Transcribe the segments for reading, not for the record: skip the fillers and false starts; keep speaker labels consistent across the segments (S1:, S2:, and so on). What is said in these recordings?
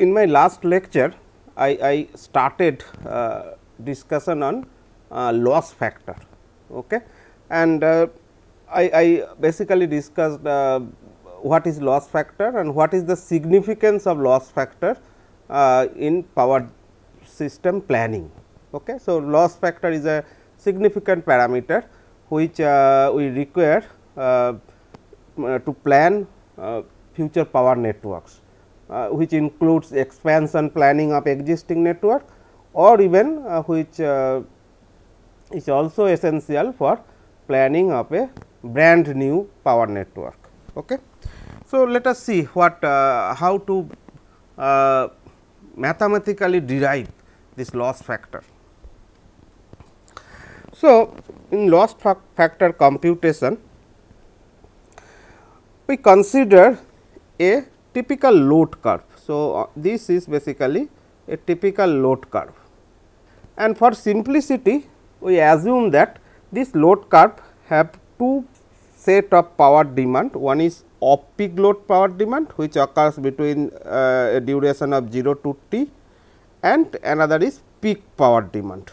S1: in my last lecture I started discussion on loss factor, okay. And I basically discussed what is loss factor and what is the significance of loss factor in power system planning. Okay. So, loss factor is a significant parameter which we require to plan future power networks, which includes expansion planning of existing network, or even which is also essential for planning of a brand new power network. Okay. So, let us see what how to mathematically derive this loss factor. So, in loss factor computation, we consider a typical load curve. So, this is basically a typical load curve, and for simplicity we assume that this load curve have two set of power demand. One is off peak load power demand, which occurs between a duration of 0 to t, and another is peak power demand.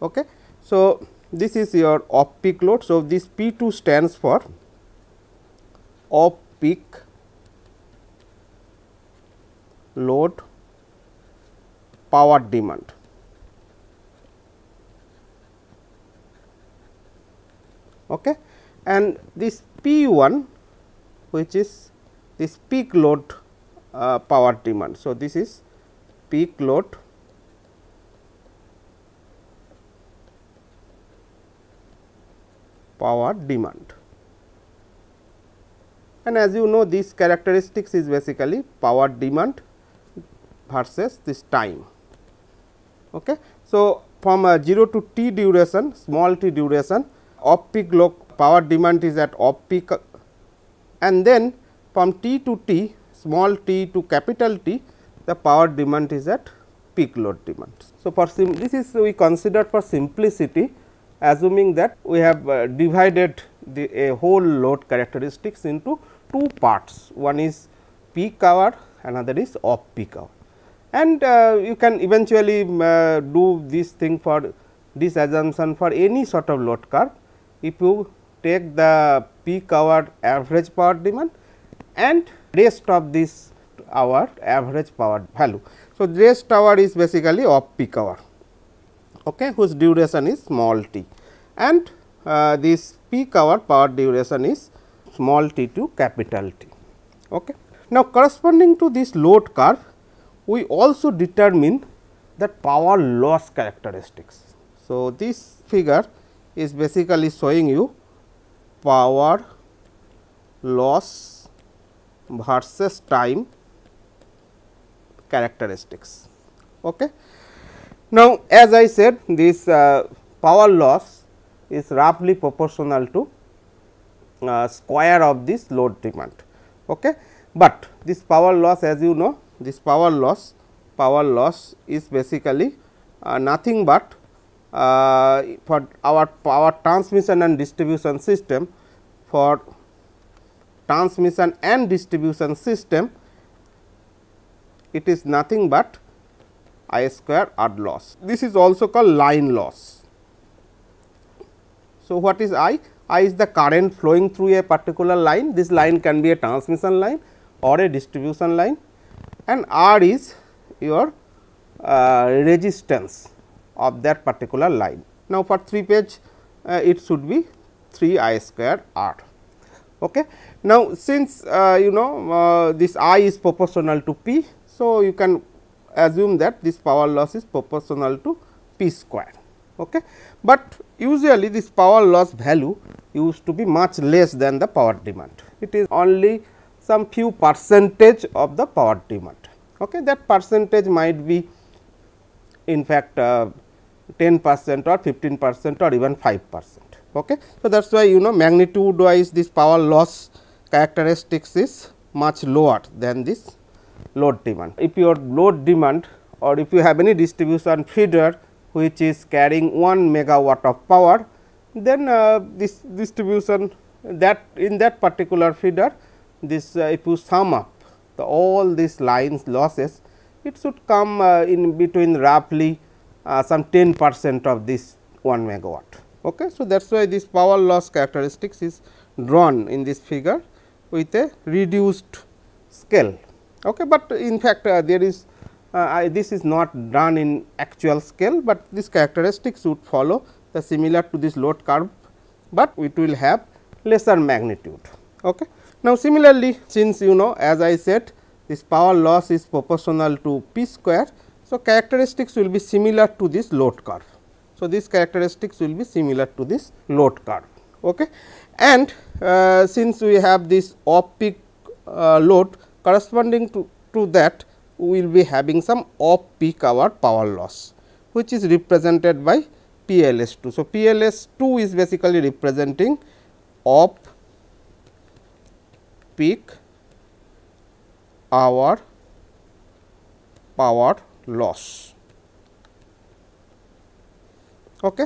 S1: Okay. So, this is your off peak load. So, this P 2 stands for off peak load power demand. Okay. And this P 1, which is this peak load power demand. So, this is peak load power demand, and as you know, this characteristics is basically power demand versus this time. Okay. So, from 0 to t duration, small t duration, off peak load power demand is at off peak, and then from t to t, small t to capital T, the power demand is at peak load demand. So, for this is we considered for simplicity, assuming that we have divided a whole load characteristics into two parts. One is peak hour, another is off peak hour, and you can eventually do this thing for this assumption for any sort of load curve. If you take the peak hour average power demand and rest of this hour average power value. So, rest hour is basically off peak hour, okay, whose duration is small t, and this peak hour power duration is small t to capital T. Okay. Now, corresponding to this load curve, we also determine the power loss characteristics. So, this figure is basically showing you power loss versus time characteristics. Okay. Now, as I said, this power loss is roughly proportional to square of this load demand. Okay. But this power loss, as you know, this power loss is basically nothing but for our power transmission and distribution system. For transmission and distribution system, it is nothing but I square R loss. This is also called line loss. So, what is I? I is the current flowing through a particular line. This line can be a transmission line or a distribution line, and R is your resistance of that particular line. Now, for 3 phase it should be 3 I square R. Okay. Now, since this I is proportional to P, so you can assume that this power loss is proportional to P square. Okay. But usually this power loss value used to be much less than the power demand. It is only some few percentage of the power demand. Okay. That percentage might be in fact 10% or 15% or even 5%. Okay. So, that is why magnitude wise this power loss characteristics is much lower than this load demand. If your load demand, or if you have any distribution feeder which is carrying 1 megawatt of power, then this distribution that in that particular feeder, this if you sum up all these lines losses, it should come in between roughly some 10% of this 1 megawatt. Okay. So, that is why this power loss characteristics is drawn in this figure with a reduced scale. Okay. But in fact, there is this is not done in actual scale, but this characteristics would follow the similar to this load curve, but it will have lesser magnitude. Okay. Now, similarly, since you know, as I said, this power loss is proportional to P square. So, characteristics will be similar to this load curve. So, these characteristics will be similar to this load curve. Okay. And since we have this off peak load corresponding to that, we will be having some off peak hour power loss, which is represented by PLS2. So, PLS2 is basically representing off peak hour power loss. Okay.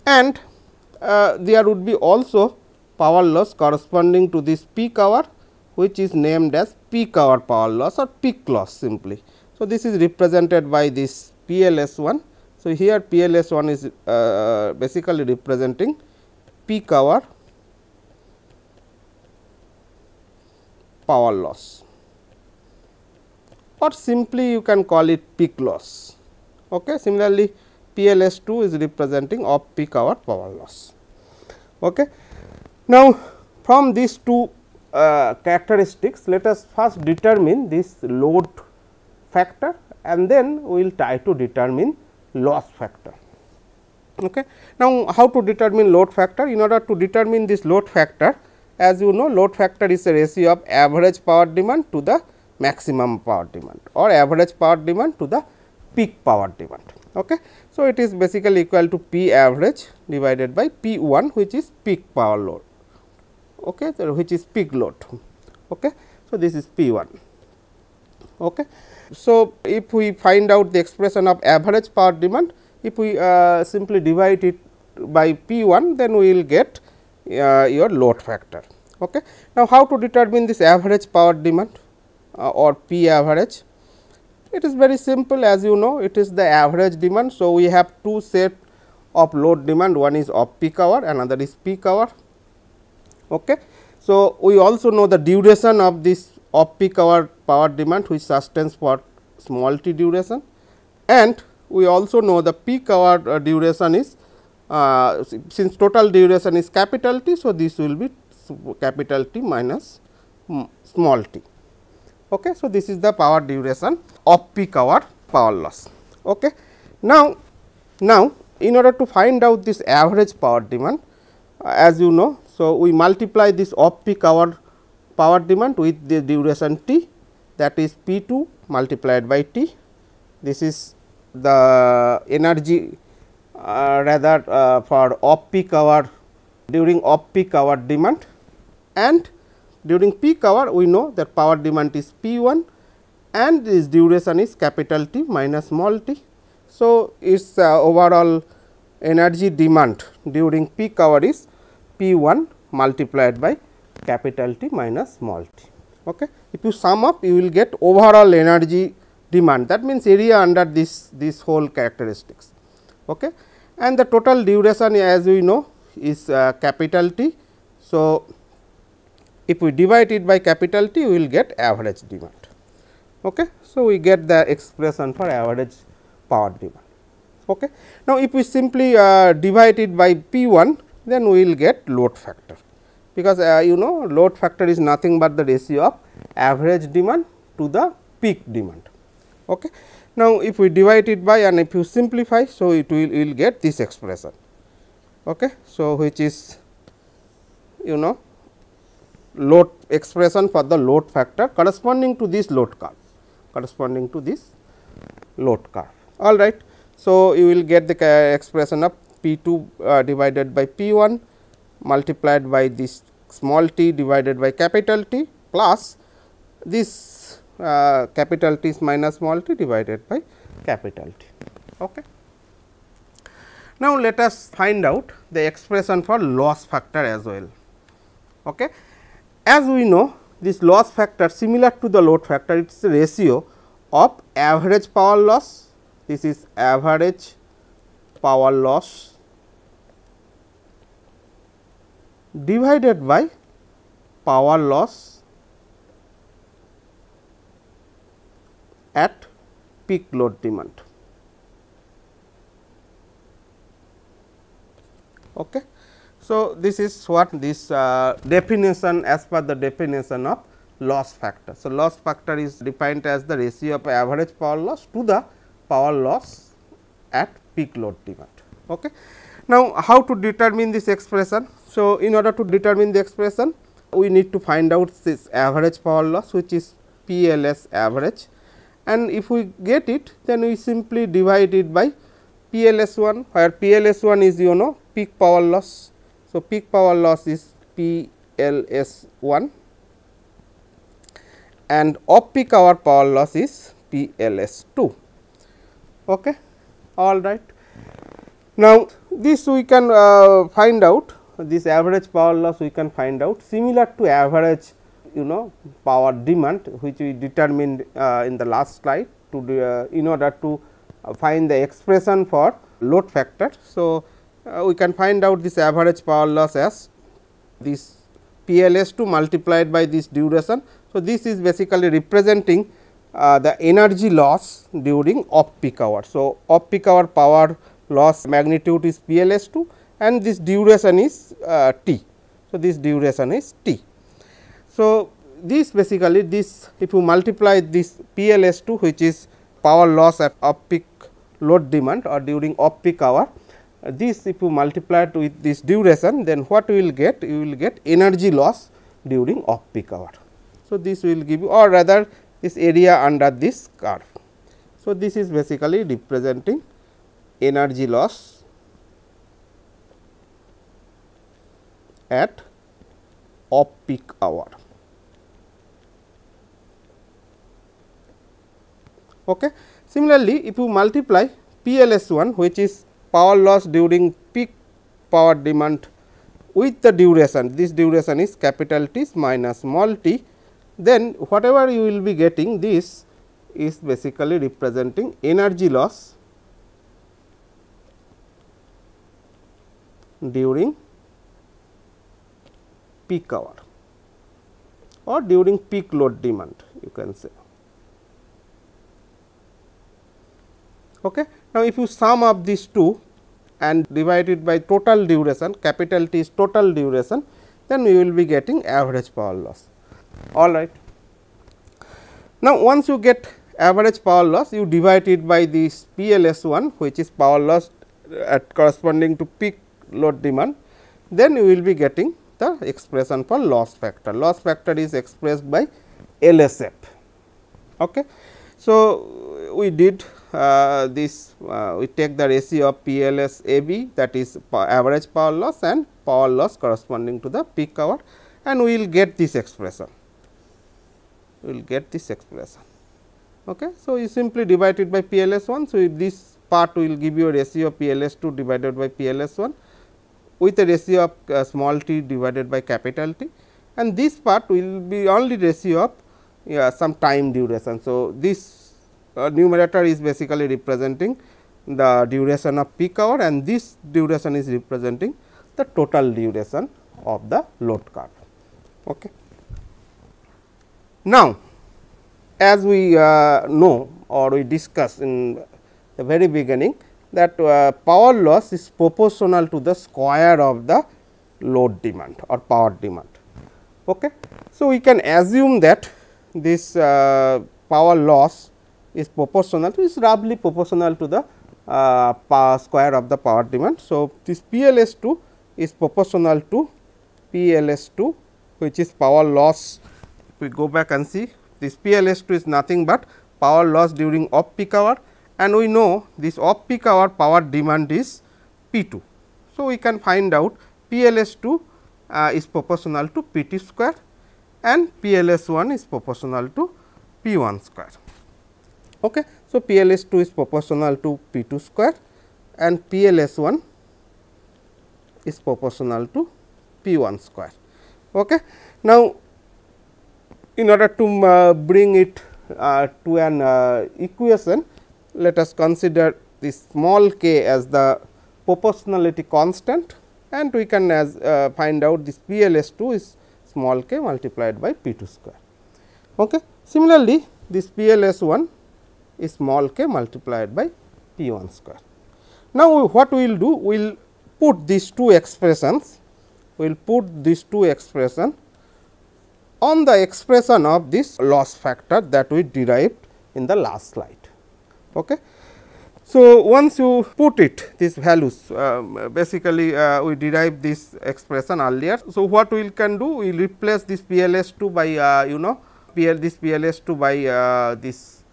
S1: And there would be also power loss corresponding to this peak hour, which is named as peak hour power loss or peak loss simply. So, this is represented by this PLS1. So, here PLS1 is basically representing peak hour power loss, or simply you can call it peak loss. Okay. Similarly, PLS2 is representing off peak hour power loss. Okay. Now, from these two characteristics, let us first determine this load factor and then we will try to determine loss factor. Okay. Now, how to determine load factor? In order to determine this load factor, as you know, load factor is a ratio of average power demand to the maximum power demand or average power demand to the peak power demand. Okay. So, it is basically equal to P average divided by P 1, which is peak power load, okay, so which is peak load. Okay. So, this is P 1. Okay. So, if we find out the expression of average power demand, if we simply divide it by P 1, then we will get your load factor. Okay. Now, how to determine this average power demand or P average? It is very simple, as you know, it is the average demand. So, we have two set of load demand, one is off peak hour, another is peak hour. Okay. So, we also know the duration of this off peak hour power demand, which sustains for small t duration, and we also know the peak hour duration is since total duration is capital T. So, this will be capital T minus small t. Okay. So, this is the power duration of peak hour power loss. Okay. Now, in order to find out this average power demand, as you know, so we multiply this off peak hour power demand with the duration T, that is P 2 multiplied by T. This is the energy for off peak hour during off peak hour demand, and during peak hour we know that power demand is P 1 and this duration is capital T minus small t. So, its overall energy demand during peak hour is P 1 multiplied by capital T minus small t. Okay. If you sum up, you will get overall energy demand, that means area under this whole characteristics. Okay. And the total duration, as we know, is capital T. So, if we divide it by capital T, we will get average demand. Okay. So, we get the expression for average power demand. Okay. Now, if we simply divide it by P 1, then we will get load factor, because you know load factor is nothing but the ratio of average demand to the peak demand. Okay. Now, if we divide it by and if you simplify, so it will get this expression. Okay. So, which is you know load expression for the load factor corresponding to this load curve, all right. So, you will get the expression of P 2 divided by P 1 multiplied by this small t divided by capital T plus this capital T minus small t divided by capital T. Okay. Now, let us find out the expression for loss factor as well. Okay. As we know, this loss factor similar to the load factor, it is a ratio of average power loss, this is average power loss divided by power loss at peak load demand. Okay. So, this is what this definition as per the definition of loss factor. So, loss factor is defined as the ratio of average power loss to the power loss at peak load demand. Okay. Now, how to determine this expression? So, in order to determine the expression, we need to find out this average power loss, which is PLS average, and if we get it, then we simply divide it by PLS 1, where PLS 1 is peak power loss. So, peak power loss is PLS 1 and off peak hour power loss is PLS 2. Okay. All right. Now, this we can find out, this average power loss we can find out similar to average power demand, which we determined in the last slide to do, in order to find the expression for load factor. So, we can find out this average power loss as this PLS 2 multiplied by this duration. So, this is basically representing the energy loss during off peak hour. So, off peak hour power loss magnitude is PLS 2 and this duration is T. So, this duration is T. So, this basically this, if you multiply this PLS 2, which is power loss at off peak load demand or during off peak hour, this if you multiply it with this duration, then what we will get? You will get energy loss during off peak hour. So, this will give you, or rather this area under this curve. So, this is basically representing energy loss at off peak hour. Okay. Similarly, if you multiply PLS 1, which is power loss during peak power demand with the duration, this duration is capital T minus small t, then whatever you will be getting, this is basically representing energy loss during peak hour or during peak load demand, you can say. Okay. Now, if you sum up these two and divide it by total duration, capital T is total duration, then we will be getting average power loss. All right. Now, once you get average power loss, you divide it by this PLS 1, which is power loss at corresponding to peak load demand, then you will be getting the expression for loss factor. Loss factor is expressed by LSF. Okay. So, we did this, we take the ratio of PLS AB, that is average power loss and power loss corresponding to the peak hour, and we will get this expression. We will get this expression. Okay. So, you simply divide it by PLS 1. So, this part will give you a ratio of PLS 2 divided by PLS 1 with a ratio of small t divided by capital T, and this part will be only ratio of some time duration. So, this numerator is basically representing the duration of peak hour and this duration is representing the total duration of the load curve. Okay. Now, as we know or we discussed in the very beginning that power loss is proportional to the square of the load demand or power demand. Okay. So, we can assume that this power loss is proportional, is roughly proportional to the square of the power demand. So, this PLS 2 is proportional to PLS 2, which is power loss. We go back and see, this PLS 2 is nothing but power loss during off peak hour, and we know this off peak hour power demand is P 2. So, we can find out PLS 2 is proportional to P T square and PLS 1 is proportional to P 1 square. Okay. So, PLS 2 is proportional to P 2 square and PLS 1 is proportional to P 1 square. Okay. Now, in order to bring it to an equation, let us consider this small k as the proportionality constant, and we can as find out this PLS2 is small k multiplied by P2 square. Okay. Similarly, this PLS1 is small k multiplied by P1 square. Now, what we will do? We will put these two expressions, we will put these two expressions on the expression of this loss factor that we derived in the last slide. Okay. So, once you put it these values, basically we derived this expression earlier. So, what we can do? We will replace this PLS2 by this PLS2 by this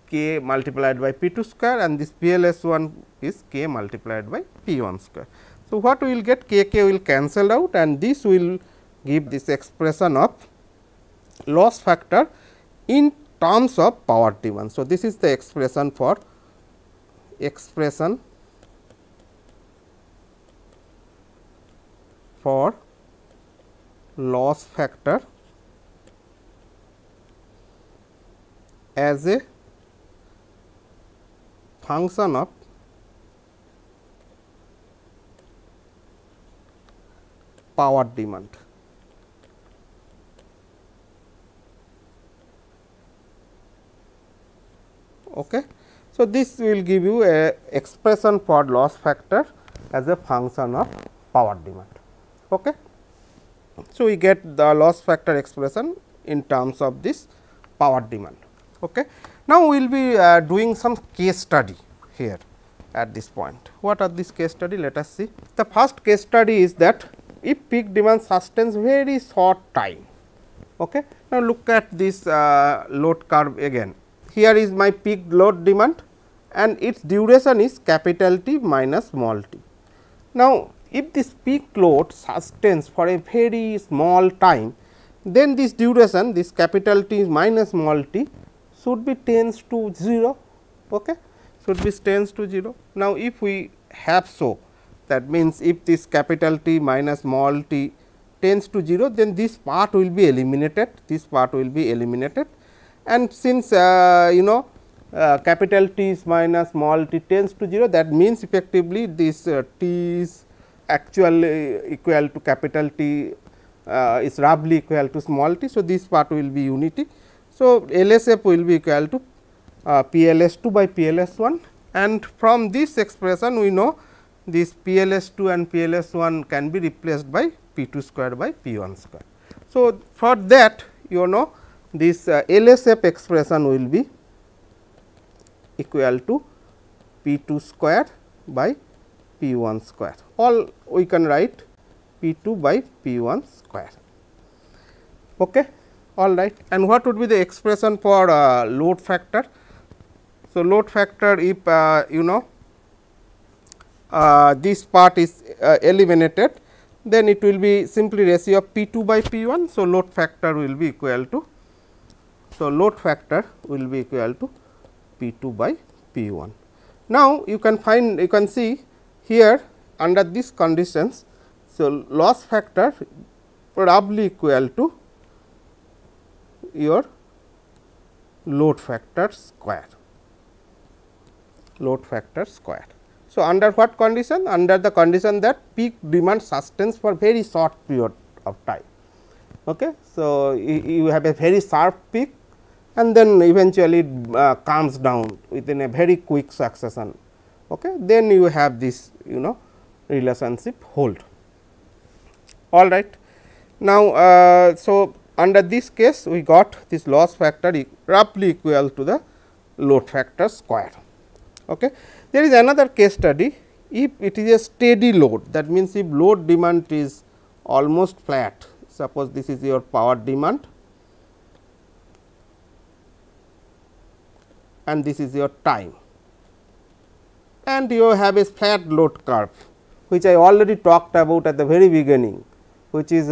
S1: k multiplied by P2 square, and this PLS1 is k multiplied by P1 square. So, what we will get? K will cancel out, and this will give this expression of loss factor in terms of power demand. So, this is the expression for loss factor as a function of power demand. Okay. So, this will give you a expression for loss factor as a function of power demand. Okay. So, we get the loss factor expression in terms of this power demand. Okay. Now, we will be doing some case study here at this point. What are these case study? Let us see. The first case study is that if peak demand sustains very short time. Okay. Now, look at this load curve again. Here is my peak load demand and its duration is capital T minus small t. Now, if this peak load sustains for a very small time, then this duration, this capital T minus small t should be tends to 0, okay? Should be tends to 0. Now, if we have so, that means if this capital T minus small t tends to 0, then this part will be eliminated, this part will be eliminated. And since capital T is minus small t tends to 0, that means effectively this t is actually equal to capital T is roughly equal to small t. So, this part will be unity. So, LSF will be equal to PLS2 by PLS1, and from this expression we know this PLS2 and PLS1 can be replaced by P2 square by P1 square. So, for that this LSF expression will be equal to P2 square by P1 square, all we can write P2 by P1 square. Okay. All right. And what would be the expression for load factor? So, load factor, if this part is eliminated, then it will be simply ratio of P2 by P1. So, load factor will be equal to, P2 by P1. Now, you can see here under these conditions. So, loss factor roughly equal to your load factor square. So, under what condition? Under the condition that peak demand sustains for very short period of time. Okay. So, you have a very sharp peak and then eventually it comes down within a very quick succession. Okay. Then you have this relationship hold. All right. Now, so under this case we got this loss factor roughly equal to the load factor square. Okay. There is another case study, if it is a steady load, that means if load demand is almost flat, suppose this is your power demand and this is your time, and you have a flat load curve, which I already talked about at the very beginning, which is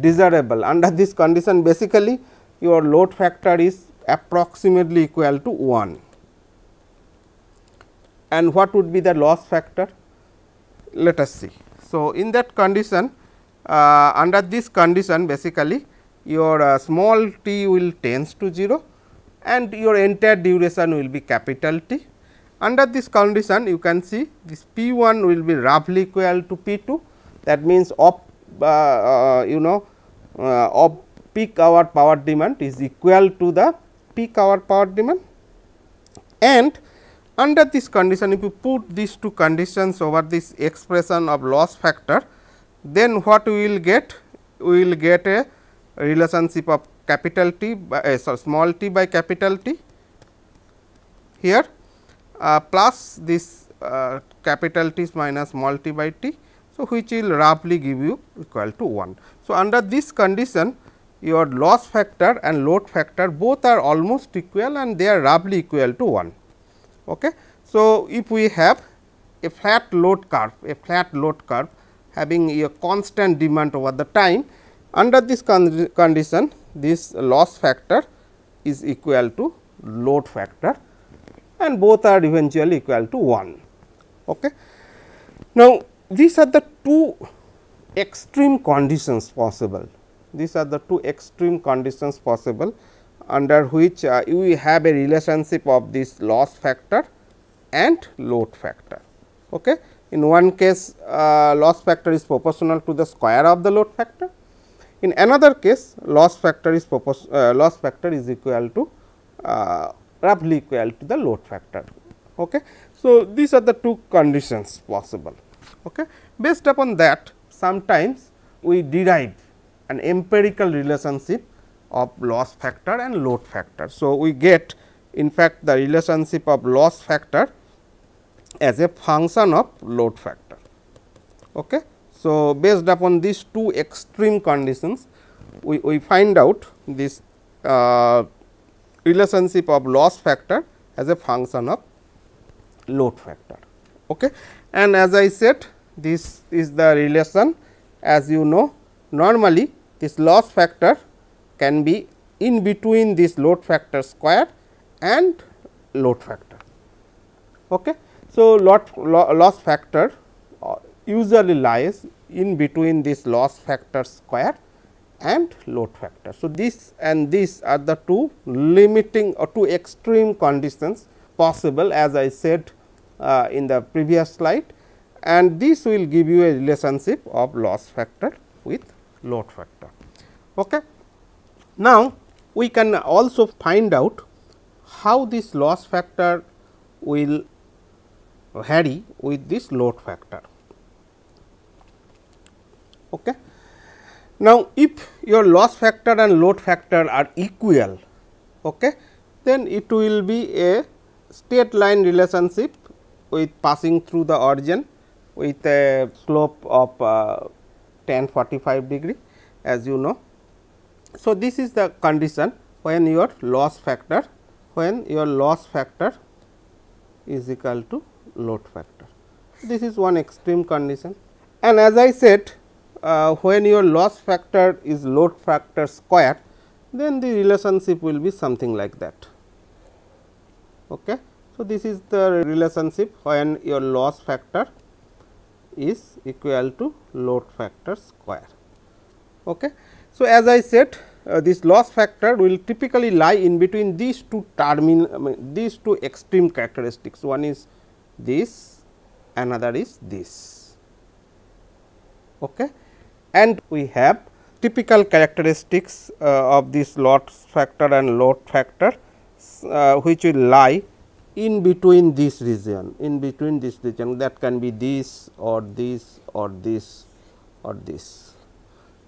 S1: desirable. Under this condition, basically your load factor is approximately equal to 1. And what would be the loss factor? Let us see. So, in that condition, under this condition, basically your small t will tends to 0 and your entire duration will be capital T. Under this condition, you can see this P 1 will be roughly equal to P 2, that means of of peak hour power demand is equal to the peak hour power demand. And under this condition, if you put these two conditions over this expression of loss factor, then what we will get? We will get a relationship of capital T by small t by capital T here, plus this capital T minus small t by t. So, which will roughly give you equal to 1. So, under this condition, your loss factor and load factor both are almost equal and they are roughly equal to 1. Okay. So, if we have a flat load curve having a constant demand over the time, under this condition, this loss factor is equal to load factor and both are eventually equal to 1. Okay. Now, these are the two extreme conditions possible. These are the two extreme conditions possible under which you have a relationship of this loss factor and load factor. Okay. In one case, loss factor is proportional to the square of the load factor. In another case, loss factor is equal to roughly equal to the load factor. Okay. So, these are the two conditions possible. Okay. Based upon that, sometimes we derive an empirical relationship of loss factor and load factor. So, we get in fact the relationship of loss factor as a function of load factor. Okay. So, based upon these two extreme conditions, we find out this relationship of loss factor as a function of load factor. Okay. And as I said, this is the relation, as you know, normally this loss factor can be in between this load factor square and load factor. Okay. So, loss factor usually lies in between this loss factor square and load factor. So, this and this are the two limiting or two extreme conditions possible, as I said in the previous slide, and this will give you a relationship of loss factor with load factor. Okay. Now, we can also find out how this loss factor will vary with this load factor. Okay. Now, if your loss factor and load factor are equal, okay, then it will be a straight line relationship with passing through the origin with a slope of tan 45 degree, as you know. So, this is the condition when your loss factor is equal to load factor. This is one extreme condition, and as I said, when your loss factor is load factor square, then the relationship will be something like that. Okay. So, this is the relationship when your loss factor is equal to load factor square. Okay. So, as I said, this loss factor will typically lie in between these two these two extreme characteristics. One is this, another is this. Okay. And we have typical characteristics of this loss factor and load factor, which will lie in between this region, that can be this or this or this or this,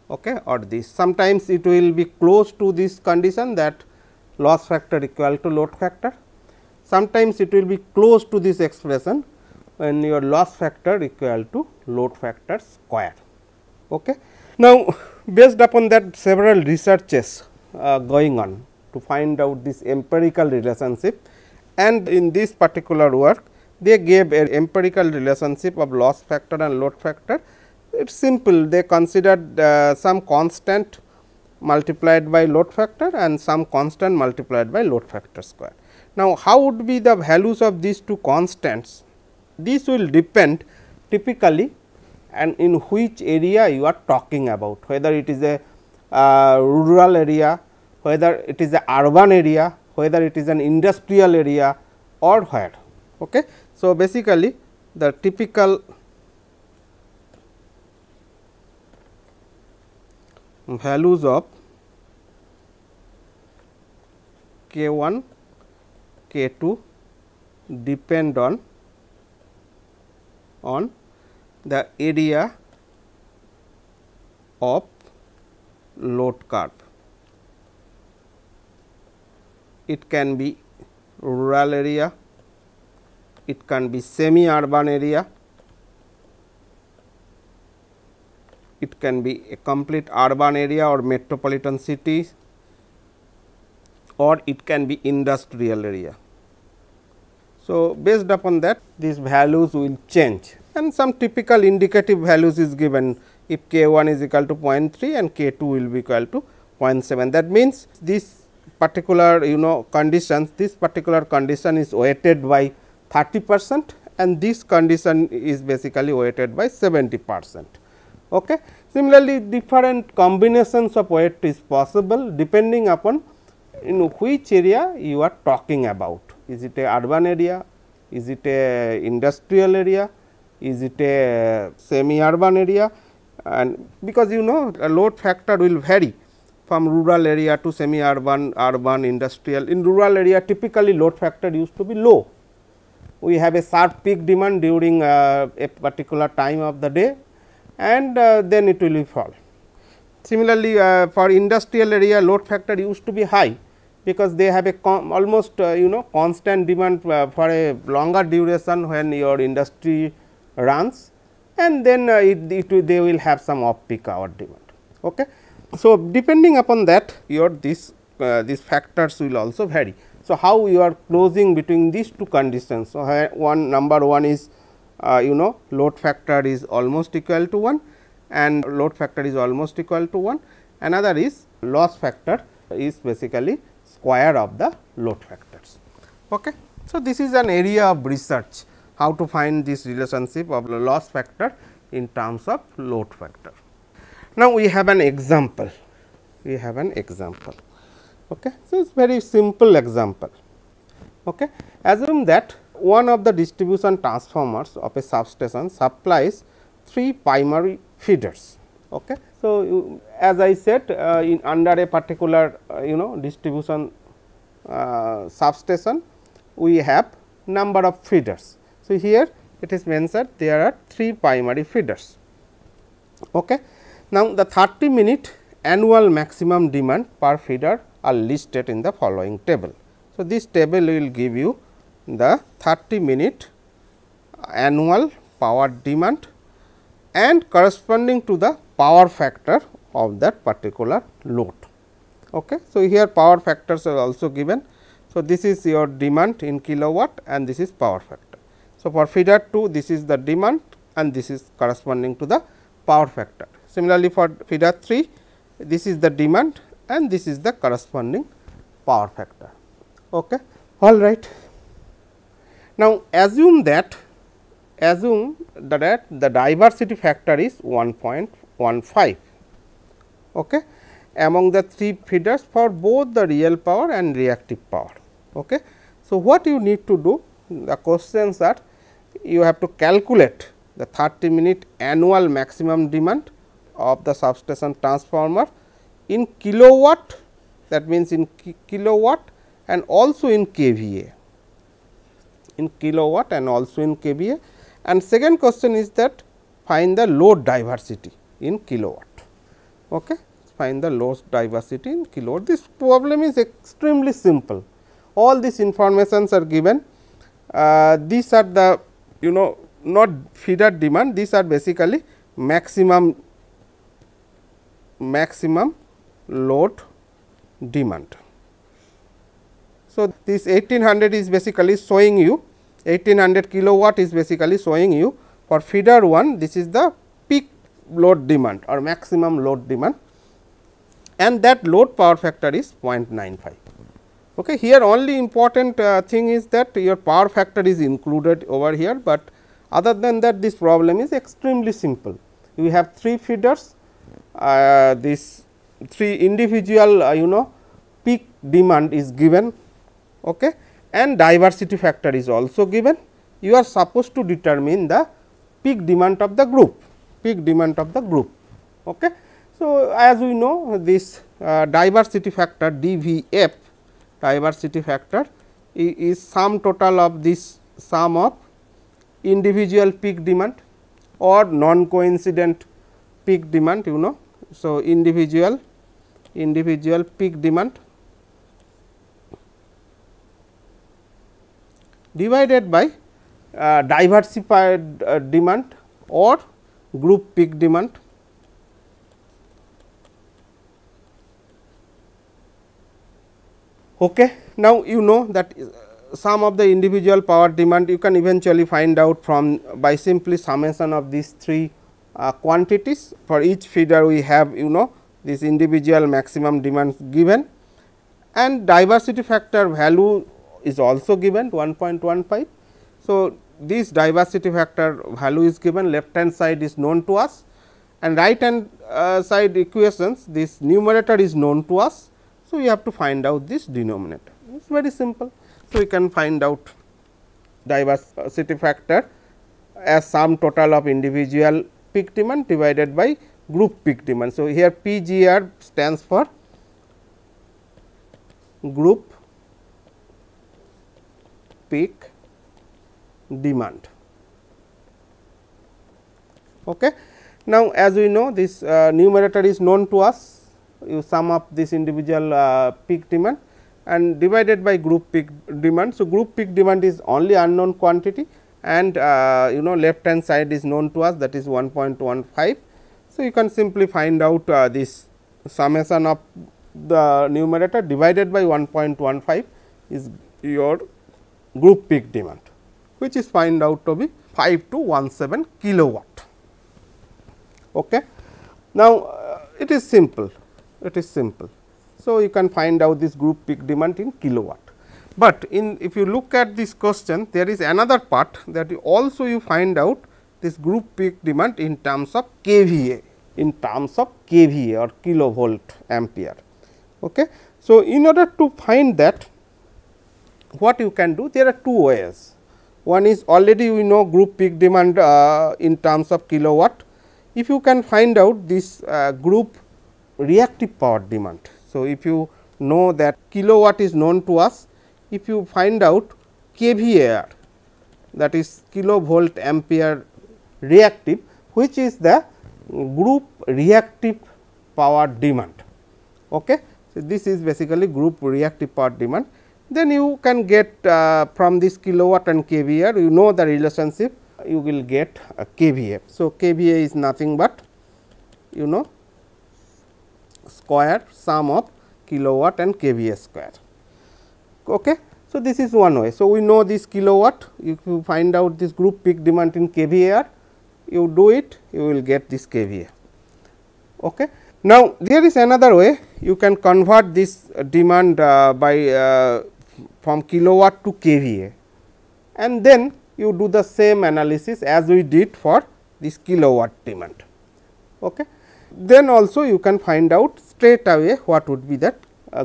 S1: okay, or this. Sometimes it will be close to this condition, that loss factor equal to load factor. Sometimes it will be close to this expression when your loss factor equal to load factor square. Okay. Now, based upon that, several researches going on to find out this empirical relationship, and in this particular work they gave an empirical relationship of loss factor and load factor. It is simple, they considered some constant multiplied by load factor and some constant multiplied by load factor square. Now, how would be the values of these two constants? This will depend typically and in which area you are talking about, whether it is a rural area, whether it is a urban area, whether it is an industrial area or where. Okay. So, basically the typical values of K1, K2 depend on the area of load curve. It can be rural area, it can be semi-urban area, it can be a complete urban area or metropolitan city, or it can be industrial area. So, based upon that these values will change, and some typical indicative values is given if K1 is equal to 0.3 and K2 will be equal to 0.7. That means, this particular conditions, this particular condition is weighted by 30% and this condition is basically weighted by 70%. Okay. Similarly, different combinations of weight is possible depending upon in which area you are talking about. Is it a urban area, is it a industrial area, is it a semi urban area, and because a load factor will vary from rural area to semi urban, urban, industrial. In rural area typically load factor used to be low. We have a sharp peak demand during a particular time of the day, and then it will fall. Similarly, for industrial area load factor used to be high, because they have a almost constant demand for a longer duration when your industry runs, and then they will have some off peak hour demand. Okay. So, depending upon that your these factors will also vary. So, how you are closing between these two conditions. So, number one is load factor is almost equal to 1 and load factor is almost equal to 1, another is loss factor is basically square of the load factors. Okay. So, this is an area of research, how to find this relationship of loss factor in terms of load factor. Now, we have an example. Okay. So, it is very simple example. Okay. Assume that one of the distribution transformers of a substation supplies 3 primary feeders. Okay. So, as I said under a particular distribution substation, we have number of feeders. So, here it is mentioned there are 3 primary feeders. Okay. Now, the 30-minute annual maximum demand per feeder are listed in the following table. So, this table will give you the 30-minute annual power demand and corresponding to the power factor of that particular load. Okay. So, here power factors are also given. So, this is your demand in kilowatt and this is power factor. So, for feeder 2 this is the demand and this is corresponding to the power factor. Similarly, for feeder 3 this is the demand and this is the corresponding power factor. Okay. All right. Now, assume that the diversity factor is 1.15 okay, among the 3 feeders for both the real power and reactive power. Okay. So, what you need to do, the questions are you have to calculate the 30-minute annual maximum demand of the substation transformer in kilowatt, that means in kilowatt and also in kVA, in kilowatt and also in kVA. And second question is that find the load diversity in kilowatt. Okay. Find the load diversity in kilowatt. This problem is extremely simple. All these informations are given. These are the not feeder demand, these are basically maximum load demand. So, this 1800 is basically showing you 1800 kilowatt is basically showing you for feeder 1 this is the peak load demand or maximum load demand, and that load power factor is 0.95. Okay. Here only important thing is that your power factor is included over here, but other than that this problem is extremely simple. We have 3 feeders, this 3 individual peak demand is given okay, and diversity factor is also given. You are supposed to determine the peak demand of the group, peak demand of the group. Okay. So, as we know this diversity factor DVF, diversity factor is sum total of this sum of individual peak demand or non coincident peak demand, you know. So, individual peak demand divided by diversified demand or group peak demand. Okay. Now, you know that sum of the individual power demand you can eventually find out from by simply summation of these three quantities. For each feeder we have, you know, this individual maximum demand given, and diversity factor value is also given 1.15. So, this diversity factor value is given, left hand side is known to us, and right hand side equations, this numerator is known to us. So, we have to find out this denominator, it is very simple. So, we can find out diversity factor as sum total of individual peak demand divided by group peak demand. So, here PGR stands for group peak demand. Okay. Now, as we know this numerator is known to us, you sum up this individual peak demand and divided by group peak demand. So, group peak demand is only unknown quantity, and you know, left hand side is known to us, that is 1.15. So, you can simply find out this summation of the numerator divided by 1.15 is your group peak demand, which is find out to be 5217 kilowatt. Okay. Now, it is simple, it is simple. So, you can find out this group peak demand in kilowatt, but in if you look at this question, there is another part that also you find out this group peak demand in terms of kVA, in terms of kVA or kilovolt ampere. Okay. So, in order to find that, what you can do, there are two ways. One is already we know group peak demand in terms of kilowatt. If you can find out this group reactive power demand. So, if you know that kilowatt is known to us, if you find out kVAR, that is kilovolt ampere reactive, which is the group reactive power demand. Okay. So, this is basically group reactive power demand. Then you can get from this kilowatt and kVAR, you know the relationship, you will get kVA. So, kVA is nothing but, you know, square sum of kilowatt and kVA square. Okay. So, this is one way. So, we know this kilowatt, if you find out this group peak demand in kVAR, you do it, you will get this kVA. Okay. Now, there is another way, you can convert this demand by from kilowatt to kVA, and then you do the same analysis as we did for this kilowatt demand. Okay. Then also you can find out straight away what would be that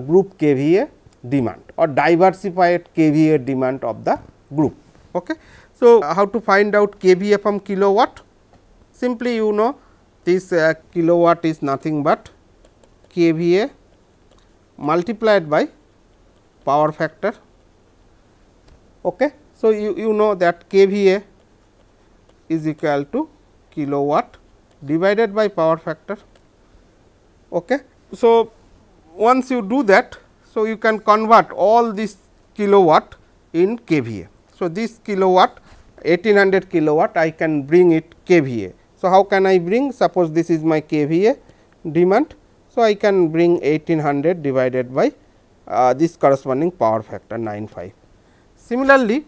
S1: group kVA demand or diversified kVA demand of the group. Okay. So, how to find out kVA from kilowatt? Simply you know this kilowatt is nothing but kVA multiplied by power factor. Okay. So, you know that kVA is equal to kilowatt divided by power factor. Okay. So, once you do that, so you can convert all this kilowatt in kVA. So, this kilowatt 1800 kilowatt I can bring it kVA. So, how can I bring? Suppose this is my kVA demand. So, I can bring 1800 divided by this corresponding power factor 95. Similarly,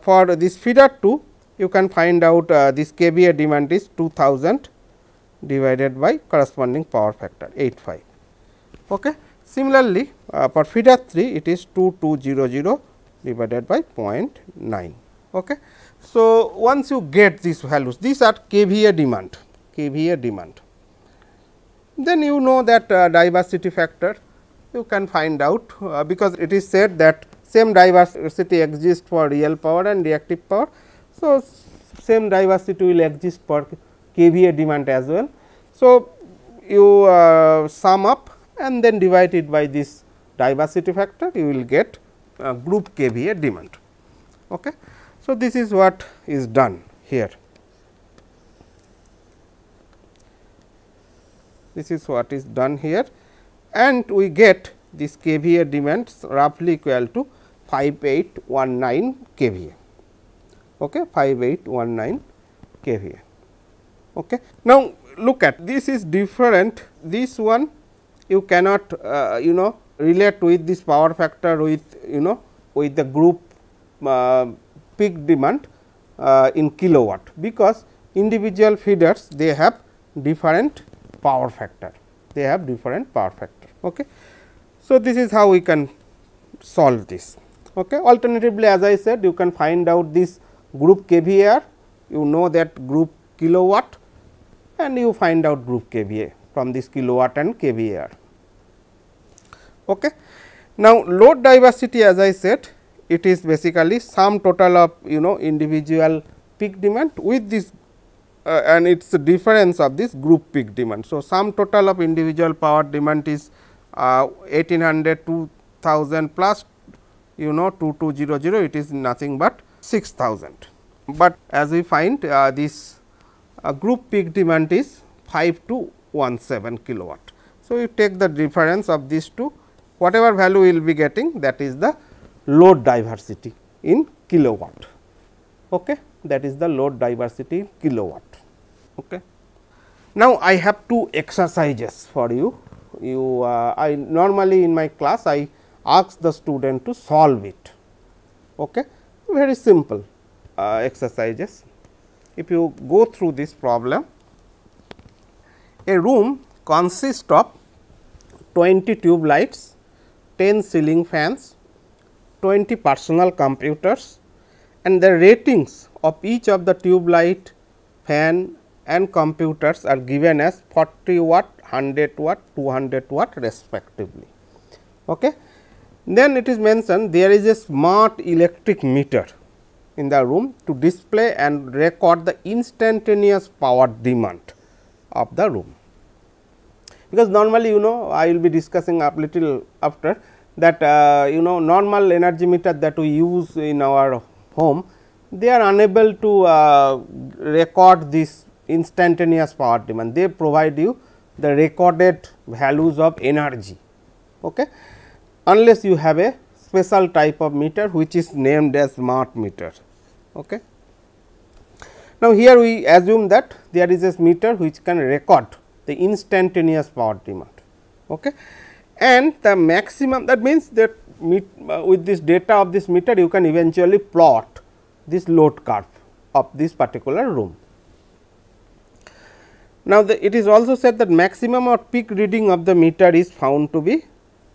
S1: for this feeder 2, you can find out this kVA demand is 2000 divided by corresponding power factor 85. Okay. Similarly, for feeder 3, it is 2200 divided by 0.9. Okay. So, once you get these values, these are kVA demand, then you know that diversity factor you can find out because it is said that same diversity exists for real power and reactive power. So, same diversity will exist for kVA demand as well. So, you sum up and then divide it by this diversity factor, you will get group kVA demand. Okay. So, this is what is done here. This is what is done here, and we get this kVA demand roughly equal to 5819 kVA. Okay, 5819 kVA. Okay. Now, look at this is different, this one you cannot relate with this power factor with with the group peak demand in kilowatt, because individual feeders they have different power factor, they have different power factor. Okay. So, this is how we can solve this. Okay. Alternatively, as I said, you can find out this group kVAr, you know that group kilowatt, and you find out group kVA from this kilowatt and kVAr. Okay. Now, load diversity, as I said, it is basically sum total of individual peak demand with this and it is the difference of this group peak demand. So, sum total of individual power demand is 1800 2000 plus 2200, it is nothing but 6000, but as we find this group peak demand is 5217 kilowatt. So, you take the difference of these two, whatever value we will be getting, that is the load diversity in kilowatt. Okay. That is the load diversity in kilowatt. Okay. Now, I have two exercises for you. I normally in my class I ask the student to solve it. Okay. Very simple exercises. If you go through this problem, a room consists of 20 tube lights, 10 ceiling fans, 20 personal computers, and the ratings of each of the tube light, fan and computers are given as 40 watt, 100 watt, 200 watt respectively. Okay. Then it is mentioned there is a smart electric meter in the room to display and record the instantaneous power demand of the room. Because normally I will be discussing a little after that normal energy meter that we use in our home, they are unable to record this instantaneous power demand, they provide you the recorded values of energy, okay, unless you have a special type of meter which is named as smart meter. Okay. Now, here we assume that there is a meter which can record the instantaneous power demand. Okay. And the maximum, that means that with this data of this meter you can eventually plot this load curve of this particular room. Now, it is also said that maximum or peak reading of the meter is found to be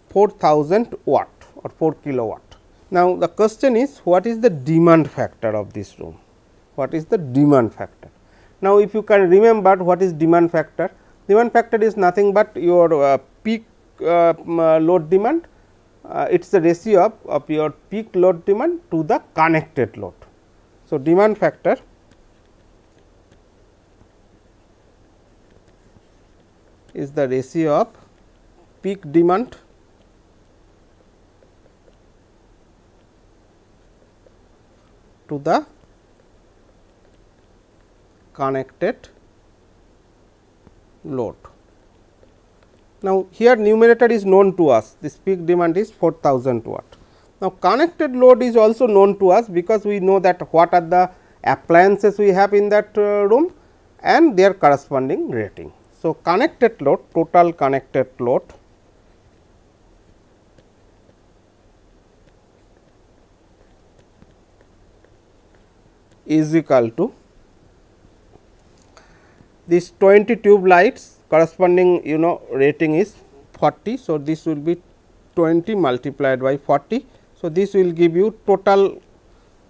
S1: 4000 watt or 4 kilowatt. Now, the question is what is the demand factor of this room? What is the demand factor? Now, if you can remember what is demand factor is nothing but your peak load demand, it is the ratio of your peak load demand to the connected load. So, demand factor is the ratio of peak demand to the connected load. Now, here numerator is known to us, this peak demand is 4000 watt. Now, connected load is also known to us because we know that what are the appliances we have in that room and their corresponding rating. So, connected load, total connected load is equal to this 20 tube lights corresponding rating is 40. So, this will be 20 multiplied by 40. So, this will give you total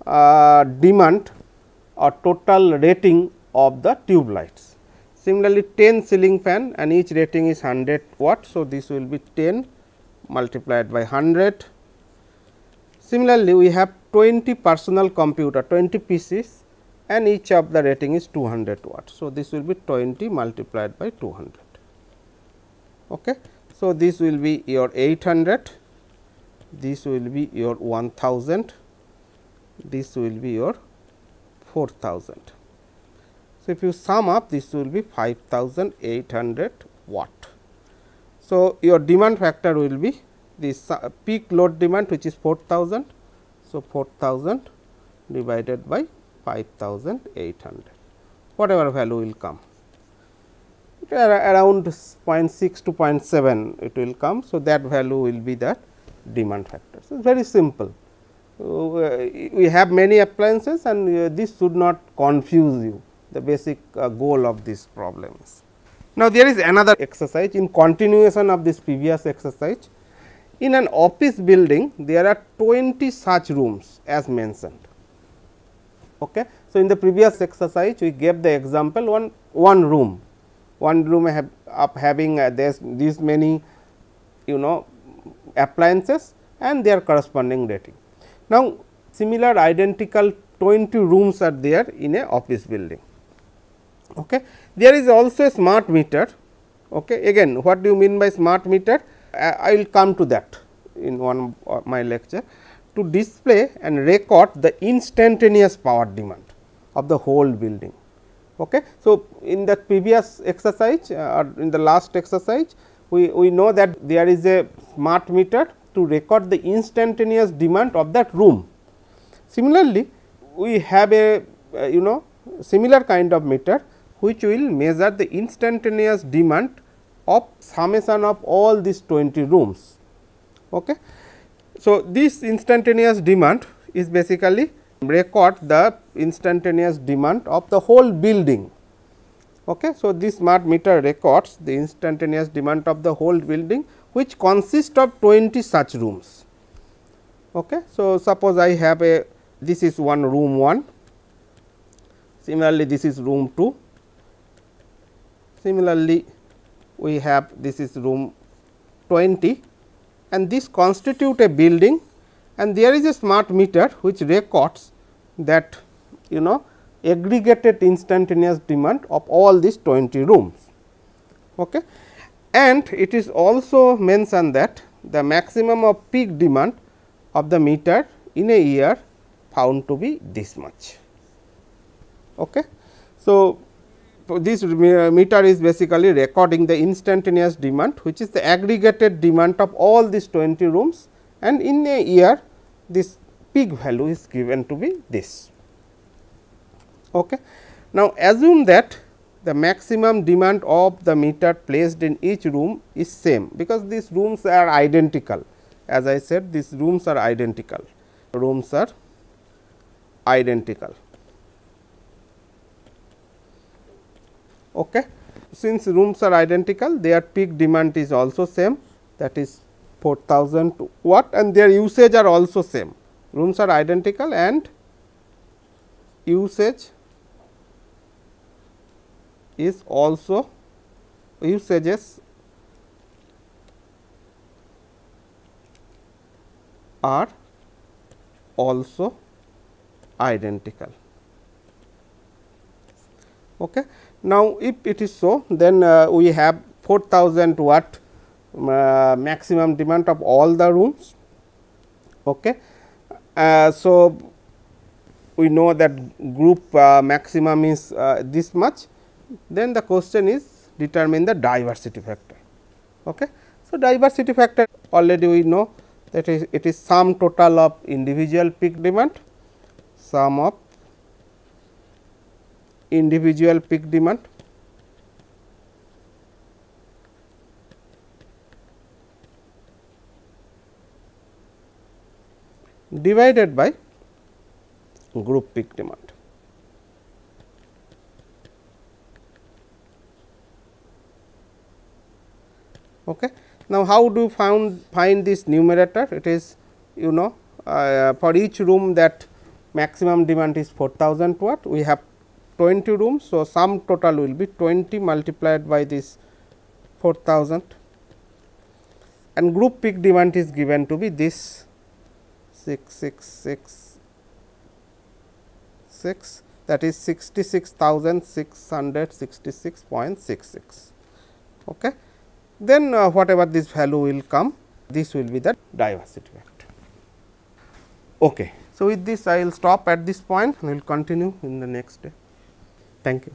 S1: demand or total rating of the tube lights. Similarly, 10 ceiling fan and each rating is 100 watt. So, this will be 10 multiplied by 100. Similarly, we have 20 personal computer, 20 PCs, and each of the rating is 200 watts. So, this will be 20 multiplied by 200. Okay. So, this will be your 800, this will be your 1000, this will be your 4000. So, if you sum up, this will be 5800 watt. So, your demand factor will be this peak load demand, which is 4000. So, 4000 divided by 5800, whatever value will come, around 0.6 to 0.7 it will come. So, that value will be the demand factor. So, very simple. We have many appliances, and this should not confuse you, the basic goal of this problem is. Now, there is another exercise in continuation of this previous exercise. In an office building, there are 20 such rooms as mentioned. Okay. So, in the previous exercise, we gave the example one room having these many appliances and their corresponding rating. Now, similar identical 20 rooms are there in a office building. Okay. There is also a smart meter. Okay. Again, what do you mean by smart meter? I will come to that in one of my lecture, to display and record the instantaneous power demand of the whole building. Okay. So, in the previous exercise or in the last exercise, we know that there is a smart meter to record the instantaneous demand of that room. Similarly, we have a similar kind of meter which will measure the instantaneous demand of summation of all these 20 rooms. Okay. So, this instantaneous demand is basically record the instantaneous demand of the whole building. Okay. So, this smart meter records the instantaneous demand of the whole building, which consists of 20 such rooms. Okay. So, suppose I have this is one room 1, similarly this is room 2, similarly we have this is room 20, and this constitute a building, and there is a smart meter which records that aggregated instantaneous demand of all these 20 rooms. Okay. And it is also mentioned that the maximum of peak demand of the meter in a year found to be this much. Okay. So, this meter is basically recording the instantaneous demand, which is the aggregated demand of all these 20 rooms, and in a year this peak value is given to be this. Okay. Now, assume that the maximum demand of the meter placed in each room is same, because these rooms are identical. As I said, these rooms are identical, Okay. Since rooms are identical, their peak demand is also same, that is 4000 watt, and their usage are also same. Rooms are identical and usage is also usages are also identical. Okay. Now, if it is so, then we have 4000 watt maximum demand of all the rooms. Okay. So, we know that group maximum is this much, then the question is determine the diversity factor. Okay. So, diversity factor already we know that it is sum total of individual peak demand, sum of individual peak demand divided by group peak demand. Okay. Now, how do you find this numerator? It is for each room that maximum demand is 4000 watt, we have 20 rooms. So, sum total will be 20 multiplied by this 4000, and group peak demand is given to be this 666 that is 66,666.66. Okay. Then whatever this value will come, this will be the diversity factor. Okay. So, with this I will stop at this point and we will continue in the next day. Thank you.